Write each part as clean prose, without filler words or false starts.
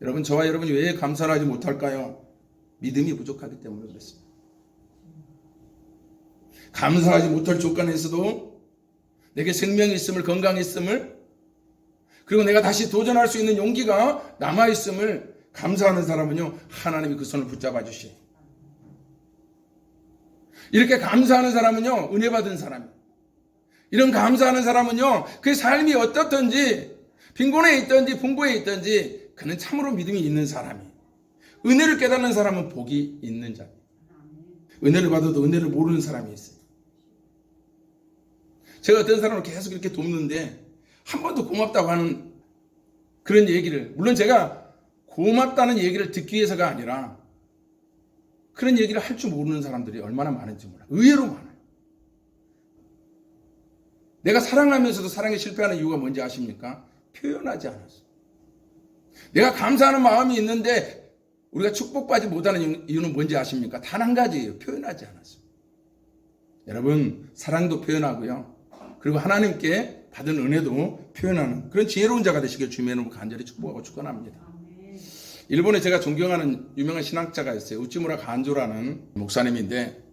여러분, 저와 여러분이 왜 감사를 하지 못할까요? 믿음이 부족하기 때문에 그렇습니다. 감사하지 못할 조건에서도 내게 생명이 있음을, 건강이 있음을, 그리고 내가 다시 도전할 수 있는 용기가 남아있음을 감사하는 사람은요, 하나님이 그 손을 붙잡아 주시요. 이렇게 감사하는 사람은요, 은혜 받은 사람이에요. 이런 감사하는 사람은요, 그 삶이 어떻든지, 빈곤에 있든지 풍부에 있든지 그는 참으로 믿음이 있는 사람이에요. 은혜를 깨닫는 사람은 복이 있는 자예요. 은혜를 받아도 은혜를 모르는 사람이 있어요. 제가 어떤 사람을 계속 이렇게 돕는데 한 번도 고맙다고 하는 그런 얘기를, 물론 제가 고맙다는 얘기를 듣기 위해서가 아니라 그런 얘기를 할 줄 모르는 사람들이 얼마나 많은지 몰라요. 의외로 많아요. 내가 사랑하면서도 사랑에 실패하는 이유가 뭔지 아십니까? 표현하지 않았어요. 내가 감사하는 마음이 있는데 우리가 축복받지 못하는 이유는 뭔지 아십니까? 단 한 가지예요. 표현하지 않았어요. 여러분, 사랑도 표현하고요, 그리고 하나님께 받은 은혜도 표현하는 그런 지혜로운 자가 되시길 주님의 이름으로 간절히 축복하고 축원합니다. 일본에 제가 존경하는 유명한 신학자가 있어요. 우찌무라 간조라는 목사님인데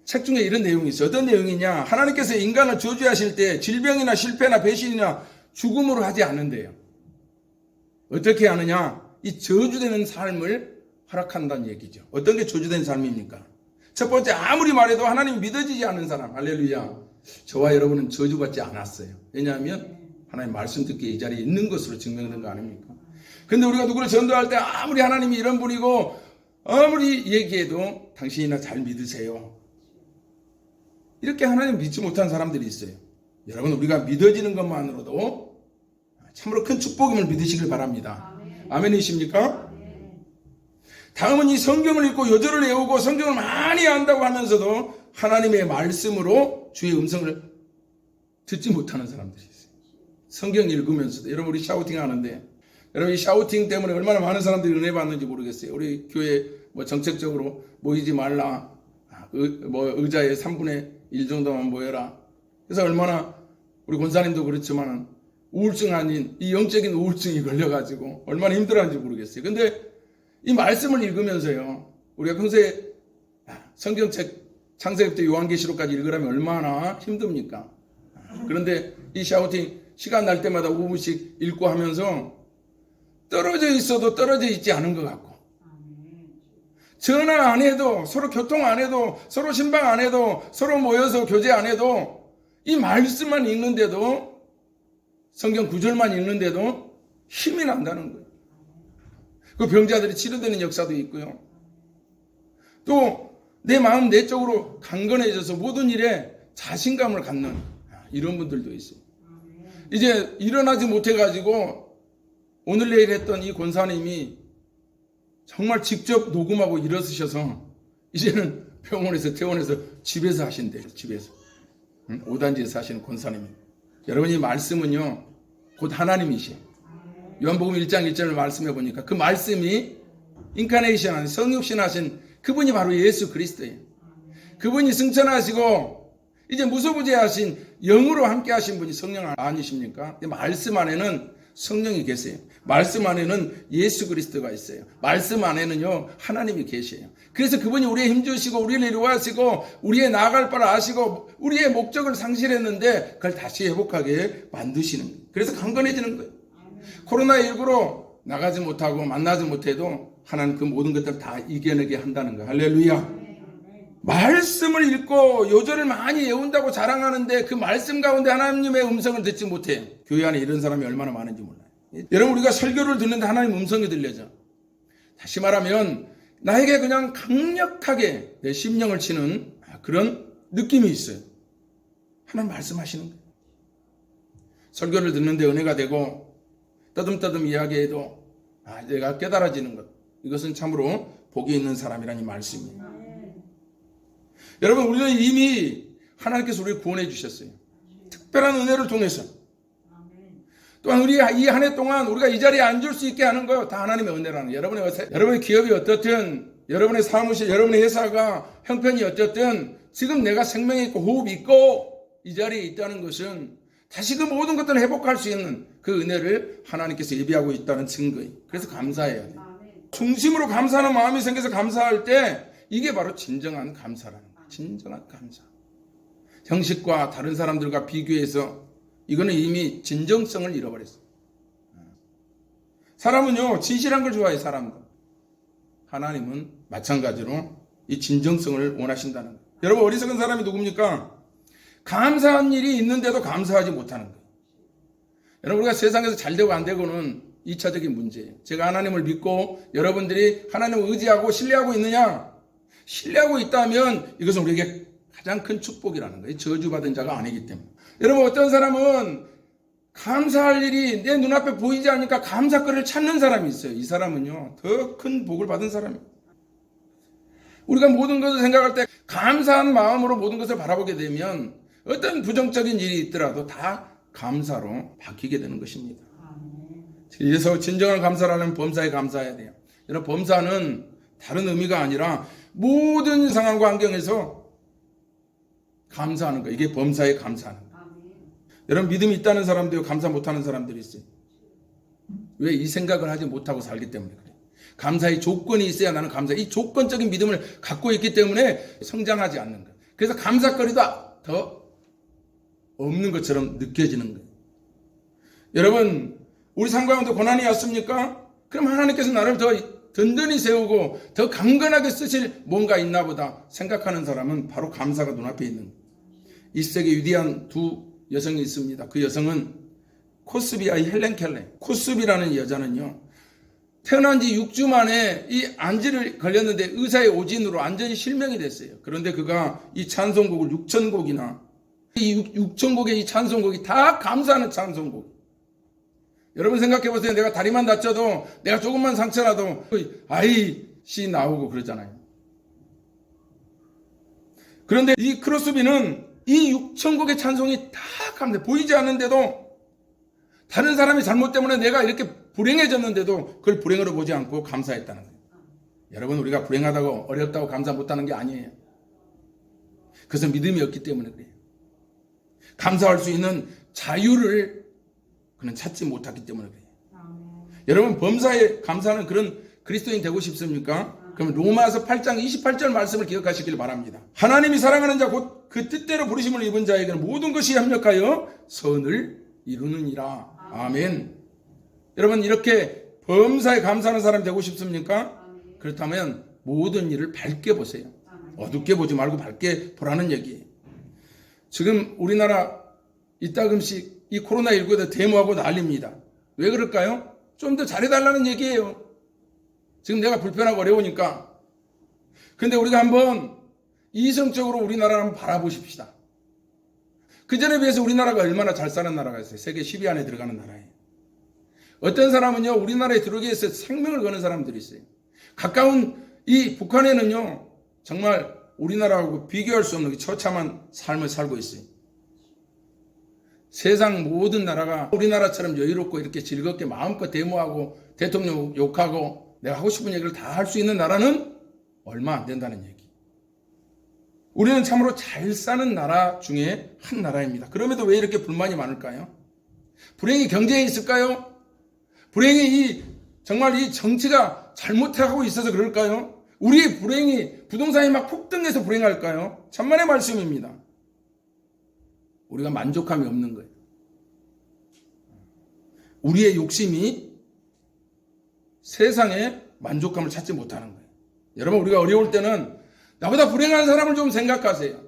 책 중에 이런 내용이 있어요. 어떤 내용이냐? 하나님께서 인간을 저주하실 때 질병이나 실패나 배신이나 죽음으로 하지 않는데요. 어떻게 하느냐? 이 저주되는 삶을 허락한다는 얘기죠. 어떤 게 저주된 삶입니까? 첫 번째, 아무리 말해도 하나님이 믿어지지 않는 사람. 할렐루야. 저와 여러분은 저주받지 않았어요. 왜냐하면 하나님 말씀 듣기에 이 자리에 있는 것으로 증명된 거 아닙니까? 근데 우리가 누구를 전도할 때 아무리 하나님이 이런 분이고 아무리 얘기해도 당신이나 잘 믿으세요, 이렇게 하나님 믿지 못한 사람들이 있어요. 여러분, 우리가 믿어지는 것만으로도 참으로 큰 축복임을 믿으시길 바랍니다. 아멘이십니까? 다음은 이 성경을 읽고 요절을 외우고 성경을 많이 안다고 하면서도 하나님의 말씀으로 주의 음성을 듣지 못하는 사람들이 있어요. 성경 읽으면서도. 여러분, 우리 샤우팅 하는데 여러분, 이 샤우팅 때문에 얼마나 많은 사람들이 은혜 받는지 모르겠어요. 우리 교회 정책적으로 모이지 말라, 의자의 3분의 1 정도만 모여라. 그래서 얼마나 우리 권사님도 그렇지만 우울증 아닌 이 영적인 우울증이 걸려가지고 얼마나 힘들어하는지 모르겠어요. 근데 이 말씀을 읽으면서요, 우리가 평소에 성경책 창세기부터 요한계시록까지 읽으려면 얼마나 힘듭니까? 그런데 이 샤우팅 시간 날 때마다 5분씩 읽고 하면서 떨어져 있어도 떨어져 있지 않은 것 같고, 전화 안 해도, 서로 교통 안 해도, 서로 신방 안 해도, 서로 모여서 교제 안 해도 이 말씀만 읽는데도, 성경 구절만 읽는데도 힘이 난다는 거예요. 그 병자들이 치료되는 역사도 있고요. 또 내 마음 내적으로 강건해져서 모든 일에 자신감을 갖는 이런 분들도 있어요. 이제 일어나지 못해가지고 오늘 내일 했던 이 권사님이 정말 직접 녹음하고 일어서셔서 이제는 병원에서 퇴원해서 집에서 하신대요. 집에서. 5단지에서 하시는 권사님이. 여러분, 이 말씀은요, 곧 하나님이시에요. 요한복음 1장 1절을 말씀해 보니까 그 말씀이 인카네이션 하신, 성육신하신 그분이 바로 예수 그리스도예요. 그분이 승천하시고 이제 무소부재하신 영으로 함께 하신 분이 성령 아니십니까? 말씀 안에는 성령이 계세요. 말씀 안에는 예수 그리스도가 있어요. 말씀 안에는요, 하나님이 계세요. 그래서 그분이 우리의 힘주시고 우리를 이루하시고 우리의 나아갈 바를 아시고 우리의 목적을 상실했는데 그걸 다시 회복하게 만드시는 거예요. 그래서 강건해지는 거예요. 코로나19로 나가지 못하고 만나지 못해도 하나님 그 모든 것들을 다 이겨내게 한다는 거예요. 할렐루야. 말씀을 읽고 요절을 많이 외운다고 자랑하는데 그 말씀 가운데 하나님의 음성을 듣지 못해요. 교회 안에 이런 사람이 얼마나 많은지 몰라요. 여러분, 우리가 설교를 듣는데 하나님 음성이 들려져. 다시 말하면 나에게 그냥 강력하게 내 심령을 치는 그런 느낌이 있어요. 하나님 말씀하시는 거예요. 설교를 듣는데 은혜가 되고 떠듬떠듬 이야기해도 내가 깨달아지는 것, 이것은 참으로 복이 있는 사람이라는 말씀이에요. 여러분, 우리는 이미 하나님께서 우리를 구원해 주셨어요. 특별한 은혜를 통해서. 또한 우리 이 한 해 동안 우리가 이 자리에 앉을 수 있게 하는 거 다 하나님의 은혜라는 거예요. 여러분의 기업이 어떻든, 여러분의 사무실, 여러분의 회사가 형편이 어떻든 지금 내가 생명이 있고 호흡이 있고 이 자리에 있다는 것은 다시 그 모든 것들을 회복할 수 있는 그 은혜를 하나님께서 예비하고 있다는 증거예요. 그래서 감사해야 돼요. 중심으로 감사하는 마음이 생겨서 감사할 때 이게 바로 진정한 감사라는 거예요. 진정한 감사. 형식과 다른 사람들과 비교해서 이거는 이미 진정성을 잃어버렸어요. 사람은요, 진실한 걸 좋아해요, 사람은. 하나님은 마찬가지로 이 진정성을 원하신다는 거예요. 여러분, 어리석은 사람이 누굽니까? 감사한 일이 있는데도 감사하지 못하는 거예요. 여러분, 우리가 세상에서 잘 되고 안 되고는 2차적인 문제예요. 제가 하나님을 믿고 여러분들이 하나님을 의지하고 신뢰하고 있느냐? 신뢰하고 있다면 이것은 우리에게 가장 큰 축복이라는 거예요. 저주받은 자가 아니기 때문에. 여러분, 어떤 사람은 감사할 일이 내 눈앞에 보이지 않으니까 감사거리를 찾는 사람이 있어요. 이 사람은요, 더 큰 복을 받은 사람이에요. 우리가 모든 것을 생각할 때 감사한 마음으로 모든 것을 바라보게 되면 어떤 부정적인 일이 있더라도 다 감사로 바뀌게 되는 것입니다. 그래서 진정한 감사를 하려면 범사에 감사해야 돼요. 여러분, 범사는 다른 의미가 아니라 모든 상황과 환경에서 감사하는 거예요. 이게 범사에 감사하는 거예요. 여러분, 믿음이 있다는 사람들이 감사 못하는 사람들이 있어요. 왜? 이 생각을 하지 못하고 살기 때문에 그래요. 감사의 조건이 있어야 나는 감사. 이 조건적인 믿음을 갖고 있기 때문에 성장하지 않는 거예요. 그래서 감사거리도 더 없는 것처럼 느껴지는 거예요. 여러분, 우리 삶 가운데 고난이 왔습니까? 그럼 하나님께서 나를 더 든든히 세우고 더 강건하게 쓰실 뭔가 있나 보다 생각하는 사람은 바로 감사가 눈앞에 있는 거예요. 1세기 위대한 두 여성이 있습니다. 그 여성은 코스비와 헬렌 켈러. 코스비라는 여자는요, 태어난 지 6주 만에 이 안지를 걸렸는데 의사의 오진으로 완전히 실명이 됐어요. 그런데 그가 이 찬송곡을 6,000곡이나 이 6,000곡의 이 찬송곡이 다 감사하는 찬송곡. 여러분 생각해 보세요. 내가 다리만 다쳐도 내가 조금만 상처라도 아이씨 나오고 그러잖아요. 그런데 이 크로스비는 이 6,000곡의 찬송이 다 감사해. 보이지 않는데도 다른 사람의 잘못 때문에 내가 이렇게 불행해졌는데도 그걸 불행으로 보지 않고 감사했다는 거예요. 여러분, 우리가 불행하다고 어렵다고 감사 못하는 게 아니에요. 그래서 믿음이 없기 때문에 그래요. 감사할 수 있는 자유를 그는 찾지 못했기 때문에 그래요. 여러분, 범사에 감사하는 그런 그리스도인 되고 싶습니까? 그럼 로마서 8장 28절 말씀을 기억하시길 바랍니다. 하나님이 사랑하는 자 곧 그 뜻대로 부르심을 입은 자에게는 모든 것이 협력하여 선을 이루느니라. 아멘. 여러분, 이렇게 범사에 감사하는 사람이 되고 싶습니까? 그렇다면 모든 일을 밝게 보세요. 어둡게 보지 말고 밝게 보라는 얘기예요. 지금 우리나라 이따금씩 이 코로나19에 데모하고 난립니다. 왜 그럴까요? 좀 더 잘해달라는 얘기예요. 지금 내가 불편하고 어려우니까. 근데 우리가 한번 이성적으로 우리나라를 한번 바라보십시다. 그전에 비해서 우리나라가 얼마나 잘 사는 나라가 있어요. 세계 10위 안에 들어가는 나라예요. 어떤 사람은요, 우리나라에 들어오기 위해서 생명을 거는 사람들이 있어요. 가까운 이 북한에는요, 정말 우리나라하고 비교할 수 없는 처참한 삶을 살고 있어요. 세상 모든 나라가 우리나라처럼 여유롭고 이렇게 즐겁게 마음껏 데모하고 대통령 욕하고 내가 하고 싶은 얘기를 다 할 수 있는 나라는 얼마 안 된다는 얘기. 우리는 참으로 잘 사는 나라 중에 한 나라입니다. 그럼에도 왜 이렇게 불만이 많을까요? 불행이 경제에 있을까요? 불행이 정말 이 정치가 잘못하고 있어서 그럴까요? 우리의 불행이 부동산이 막 폭등해서 불행할까요? 천만의 말씀입니다. 우리가 만족감이 없는 거예요. 우리의 욕심이 세상에 만족감을 찾지 못하는 거예요. 여러분, 우리가 어려울 때는 나보다 불행한 사람을 좀 생각하세요.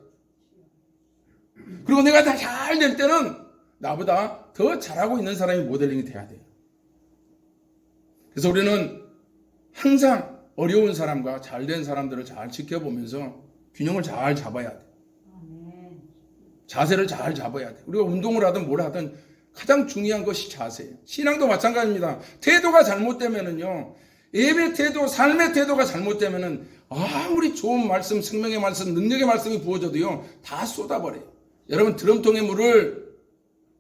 그리고 내가 다 잘 될 때는 나보다 더 잘하고 있는 사람이 모델링이 돼야 돼요. 그래서 우리는 항상 어려운 사람과 잘된 사람들을 잘 지켜보면서 균형을 잘 잡아야 돼요. 자세를 잘 잡아야 돼요. 우리가 운동을 하든 뭘 하든 가장 중요한 것이 자세예요. 신앙도 마찬가지입니다. 태도가 잘못되면은요, 예배 태도, 삶의 태도가 잘못되면은 아무리 좋은 말씀, 생명의 말씀, 능력의 말씀이 부어져도요, 다 쏟아버려요. 여러분, 드럼통에 물을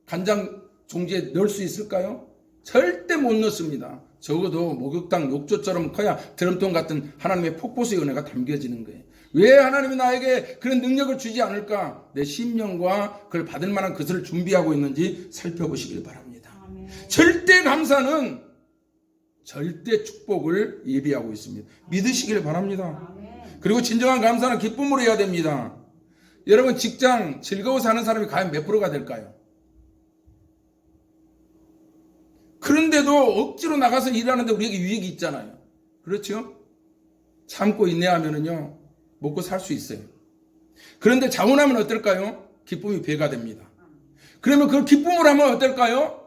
간장 종지에 넣을 수 있을까요? 절대 못 넣습니다. 적어도 목욕탕 욕조처럼 커야 드럼통 같은 하나님의 폭포수의 은혜가 담겨지는 거예요. 왜 하나님이 나에게 그런 능력을 주지 않을까? 내 심령과 그걸 받을 만한 것을 준비하고 있는지 살펴보시길 바랍니다. 절대 감사는 절대 축복을 예비하고 있습니다. 믿으시길 바랍니다. 그리고 진정한 감사는 기쁨으로 해야 됩니다. 여러분, 직장 즐거워 사는 사람이 과연 몇 프로가 될까요? 그런데도 억지로 나가서 일하는데 우리에게 유익이 있잖아요. 그렇죠? 참고 인내하면은요, 먹고 살 수 있어요. 그런데 자원하면 어떨까요? 기쁨이 배가 됩니다. 그러면 그 기쁨을 하면 어떨까요?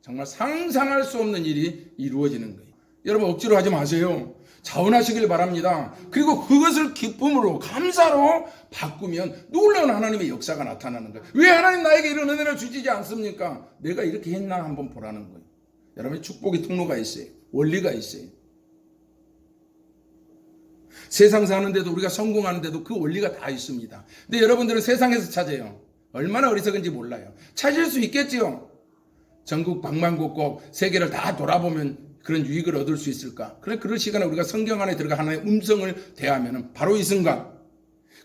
정말 상상할 수 없는 일이 이루어지는 거예요. 여러분, 억지로 하지 마세요. 자원하시길 바랍니다. 그리고 그것을 기쁨으로, 감사로 바꾸면 놀라운 하나님의 역사가 나타나는 거예요. 왜 하나님 나에게 이런 은혜를 주시지 않습니까? 내가 이렇게 했나 한번 보라는 거예요. 여러분, 축복의 통로가 있어요. 원리가 있어요. 세상 사는데도, 우리가 성공하는데도 그 원리가 다 있습니다. 근데 여러분들은 세상에서 찾아요. 얼마나 어리석은지 몰라요. 찾을 수 있겠지요. 전국 방방곡곡 세계를 다 돌아보면 그런 유익을 얻을 수 있을까? 그럴 시간에 우리가 성경 안에 들어가 하나님의 음성을 대하면 바로 이 순간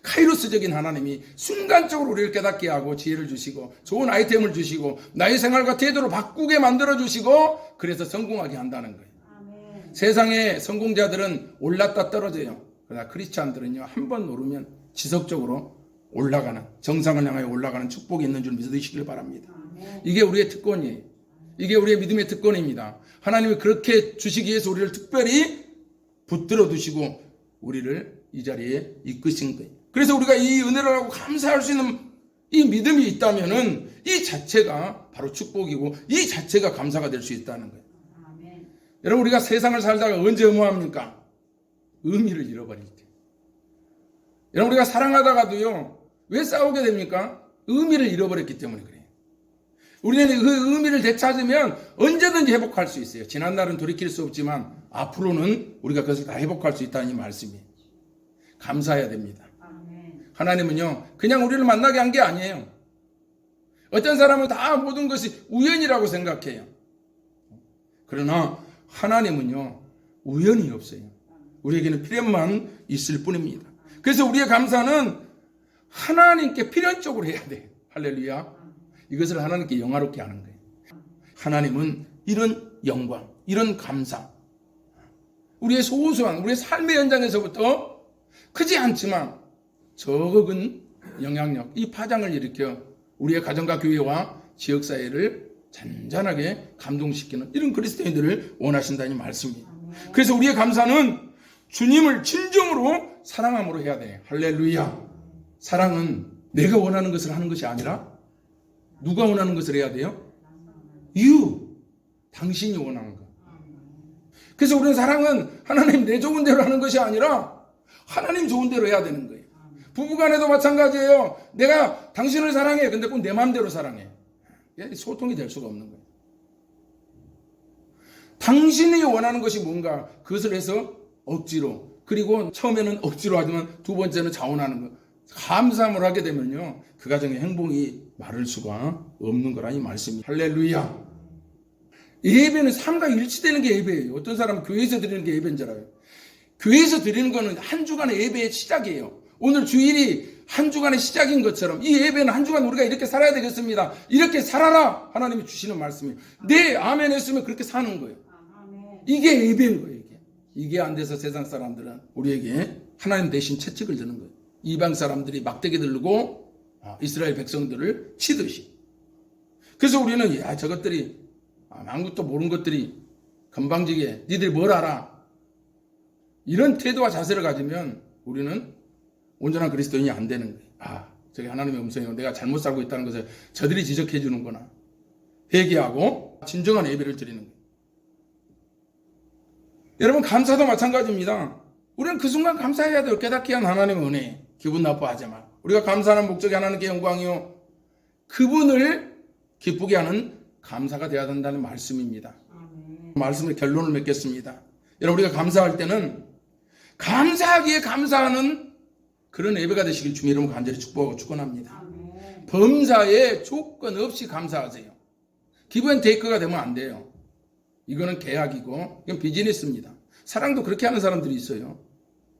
카이로스적인 하나님이 순간적으로 우리를 깨닫게 하고 지혜를 주시고 좋은 아이템을 주시고 나의 생활과 태도를 바꾸게 만들어 주시고 그래서 성공하게 한다는 거예요. 아멘. 세상의 성공자들은 올랐다 떨어져요. 그러나 크리스찬들은요, 한 번 오르면 지속적으로 올라가는, 정상을 향하여 올라가는 축복이 있는 줄 믿으시길 바랍니다. 아멘. 이게 우리의 특권이에요. 이게 우리의 믿음의 특권입니다. 하나님이 그렇게 주시기 위해서 우리를 특별히 붙들어 두시고 우리를 이 자리에 이끄신 거예요. 그래서 우리가 이 은혜를 하고 감사할 수 있는 이 믿음이 있다면은 이 자체가 바로 축복이고 이 자체가 감사가 될 수 있다는 거예요. 아멘. 여러분, 우리가 세상을 살다가 언제 의무합니까? 의미를 잃어버릴 때. 여러분, 우리가 사랑하다가도요, 왜 싸우게 됩니까? 의미를 잃어버렸기 때문에 그래요. 우리는 그 의미를 되찾으면 언제든지 회복할 수 있어요. 지난날은 돌이킬 수 없지만 앞으로는 우리가 그것을 다 회복할 수 있다는 이 말씀이에요. 감사해야 됩니다. 하나님은요, 그냥 우리를 만나게 한 게 아니에요. 어떤 사람은 다 모든 것이 우연이라고 생각해요. 그러나 하나님은요, 우연이 없어요. 우리에게는 필연만 있을 뿐입니다. 그래서 우리의 감사는 하나님께 필연적으로 해야 돼요. 할렐루야. 이것을 하나님께 영화롭게 하는 거예요. 하나님은 이런 영광, 이런 감사, 우리의 소소한, 우리의 삶의 현장에서부터 크지 않지만 적은 영향력, 이 파장을 일으켜 우리의 가정과 교회와 지역사회를 잔잔하게 감동시키는 이런 그리스도인들을 원하신다는 말씀입니다. 그래서 우리의 감사는 주님을 진정으로 사랑함으로 해야 돼요. 할렐루야. 사랑은 내가 원하는 것을 하는 것이 아니라 누가 원하는 것을 해야 돼요? 당신이 원하는 것. 그래서 우리는 사랑은 하나님 내 좋은 대로 하는 것이 아니라 하나님 좋은 대로 해야 되는 거예요. 부부간에도 마찬가지예요. 내가 당신을 사랑해. 근데 꼭 내 마음대로 사랑해. 소통이 될 수가 없는 거예요. 당신이 원하는 것이 뭔가 그것을 해서 억지로, 그리고 처음에는 억지로 하지만 두 번째는 자원하는 것, 감사함을 하게 되면요, 그 가정의 행복이 마를 수가 없는 거라니 말씀입니다. 할렐루야. 예배는 삶과 일치되는 게 예배예요. 어떤 사람은 교회에서 드리는 게 예배인 줄 알아요. 교회에서 드리는 거는 한 주간의 예배의 시작이에요. 오늘 주일이 한 주간의 시작인 것처럼 이 예배는 한 주간 우리가 이렇게 살아야 되겠습니다. 이렇게 살아라 하나님이 주시는 말씀이에요. 네, 아멘 했으면 그렇게 사는 거예요. 이게 예배인 거예요. 이게 안 돼서 세상 사람들은 우리에게 하나님 대신 채찍을 드는 거예요. 이방 사람들이 막대기 들고 이스라엘 백성들을 치듯이. 그래서 우리는 저것들이 아무것도 모르는 것들이 건방지게 니들 뭘 알아, 이런 태도와 자세를 가지면 우리는 온전한 그리스도인이 안 되는 거예요. 저게 하나님의 음성이고 내가 잘못 살고 있다는 것을 저들이 지적해 주는구나. 회개하고 진정한 예배를 드리는 거예요. 여러분, 감사도 마찬가지입니다. 우리는 그 순간 감사해야 돼요. 깨닫게 한 하나님의 은혜. 기분 나빠하지 마. 우리가 감사하는 목적이 하나님께 영광이요, 그분을 기쁘게 하는 감사가 되어야 된다는 말씀입니다. 말씀의 결론을 맺겠습니다. 여러분, 우리가 감사할 때는 감사하기에 감사하는 그런 예배가 되시길 주님 이름으로 간절히 축복하고 축원합니다. 범사에 조건 없이 감사하세요. 기브 앤 테이크가 되면 안 돼요. 이거는 계약이고 이건 비즈니스입니다. 사랑도 그렇게 하는 사람들이 있어요.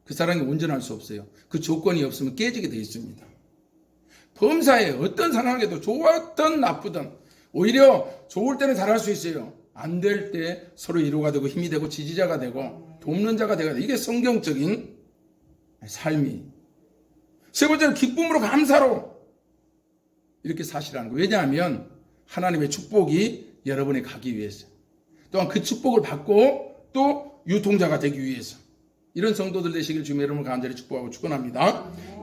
그 사랑이 온전할 수 없어요. 그 조건이 없으면 깨지게 되어 있습니다. 범사에 어떤 상황에도 좋았든 나쁘든, 오히려 좋을 때는 잘할 수 있어요. 안 될 때 서로 위로가 되고 힘이 되고 지지자가 되고 돕는 자가 되고 이게 성경적인 삶이. 세 번째는 기쁨으로 감사로 이렇게 사시라는 거예요. 왜냐하면 하나님의 축복이 여러분에 가기 위해서, 또한 그 축복을 받고 또 유통자가 되기 위해서 이런 성도들 되시길 주님 여러분을 간절히 축복하고 축원합니다.